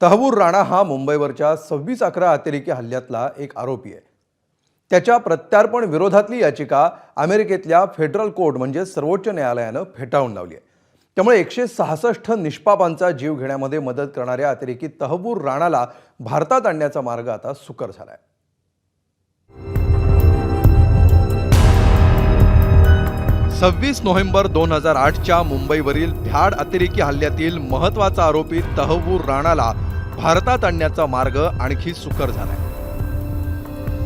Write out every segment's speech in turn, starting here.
तहव्वूर राणा हा मुंबईवरच्या 26/11 अतिरेकी हल्ल्यातला एक आरोपी आहे। त्याच्या प्रत्यार्पण विरोधातली याचिका अमेरिकेतल्या फेडरल कोर्ट म्हणजे सर्वोच्च न्यायालयानं फेटाळून लावली आहे। त्यामुळे 166 निष्पापांचा जीव घेण्यामध्ये मदत करणाऱ्या अतिरेकी तहव्वूर राणाला भारतात आणण्याचा मार्ग आता सुकर झाला आहे। 26 नोव्हेंबर 2008च्या मुंबईवरील भ्याड अतिरेकी हल्ल्यातील महत्त्वाचा आरोपी तहव्वूर राणाला भारतात आणण्याचा मार्ग आणखी सुकर झालाय।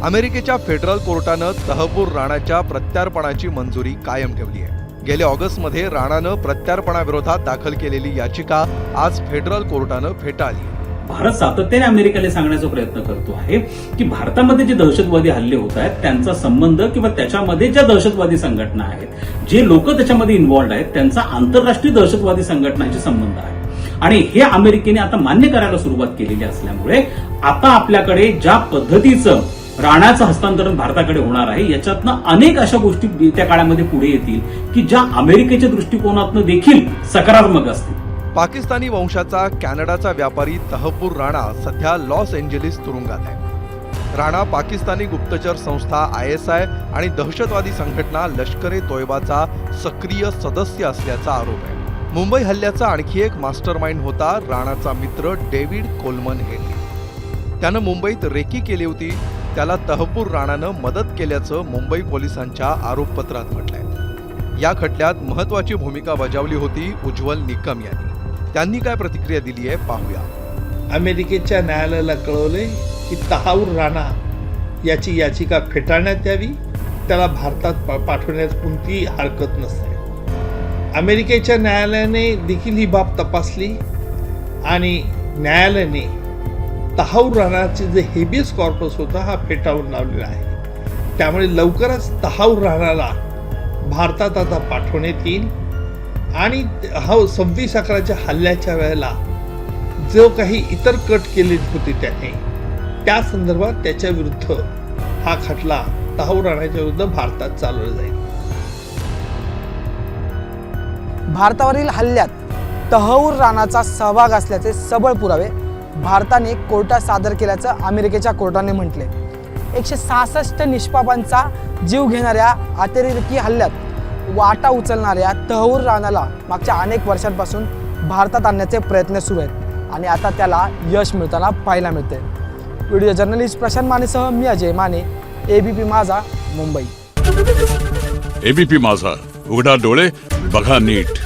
अमेरिकेच्या फेडरल कोर्टानं तहव्वूर राणाच्या प्रत्यार्पणाची मंजुरी कायम ठेवली आहे। गेल्या ऑगस्टमध्ये राणानं प्रत्यार्पणाविरोधात दाखल केलेली याचिका आज फेडरल कोर्टानं फेटाळली। भारत सातत्याने अमेरिकेला सांगण्याचा प्रयत्न करतो आहे की भारतामध्ये जे दहशतवादी हल्ले होत आहेत त्यांचा संबंध किंवा त्याच्यामध्ये ज्या दहशतवादी संघटना आहेत, जे लोक त्याच्यामध्ये इन्व्हॉल्ड आहेत, त्यांचा आंतरराष्ट्रीय दहशतवादी संघटनांशी संबंध आहे आणि हे अमेरिकेने आता मान्य करायला सुरुवात केलेली असल्यामुळे आता आपल्याकडे ज्या पद्धतीचं राणाचं हस्तांतरण भारताकडे होणार आहे याच्यातनं अनेक अशा गोष्टी त्या काळामध्ये पुढे येतील की ज्या अमेरिकेच्या दृष्टिकोनातनं देखील सकारात्मक असतील। पाकिस्तानी वंशाचा कॅनडाचा व्यापारी तहव्वूर राणा सध्या लॉस एंजेलिस तुरुंगात आहे। राणा पाकिस्तानी गुप्तचर संस्था ISI आणि दहशतवादी संघटना लष्कर-ए तोयबाचा सक्रिय सदस्य असल्याचा आरोप आहे। मुंबई हल्ल्याचा आणखी एक मास्टरमाइंड होता राणाचा मित्र डेव्हिड कोलमन हेडली। त्यानं मुंबईत रेकी केली होती। त्याला तहव्वूर राणानं मदत केल्याचं मुंबई पोलिसांच्या आरोपपत्रात म्हटलंय। या खटल्यात महत्त्वाची भूमिका बजावली होती उज्ज्वल निकम यांनी। त्यांनी काय प्रतिक्रिया दिली आहे पाहूया। अमेरिकेच्या न्यायालयाला कळवले की तहव्वूर राणा याची याचिका फेटाळण्यात यावी, त्याला भारतात पाठवण्यास कोणतीही हरकत नसते। अमेरिकेच्या न्यायालयाने देखील ही बाब तपासली आणि न्यायालयाने तहव्वूर राणाचे जे हेबियस कॉर्पस होता हा फेटाळून लावलेला आहे। त्यामुळे लवकरच तहव्वूर राणाला भारतात आता पाठवण्यात येईल आणि 26/11च्या हल्ल्याच्या वेळेला जो काही इतर कट केले होते त्याने त्या संदर्भात त्याच्या विरुद्ध हा खटला तहव्वूर राणाच्या विरुद्ध भारतात चालवला जाईल। भारतावरील हल्ल्यात तहव्वूर राणाचा सहभाग असल्याचे सबळ पुरावे भारताने कोर्टात सादर केल्याचं अमेरिकेच्या कोर्टाने म्हटले। 166 निष्पापांचा जीव घेणाऱ्या अतिरेकी हल्ल्यात वाटा उचलणाऱ्या तहव्वूर राणाला मागच्या अनेक वर्षांपासून भारतात आणण्याचे प्रयत्न सुरू आहेत आणि आता त्याला यश मिळताना पाहायला मिळते। व्हिडिओ जर्नलिस्ट प्रशांत मानेसह मी अजय माने, ABP माझा, मुंबई। ABP माझा, उघडा डोळे बघा नीट।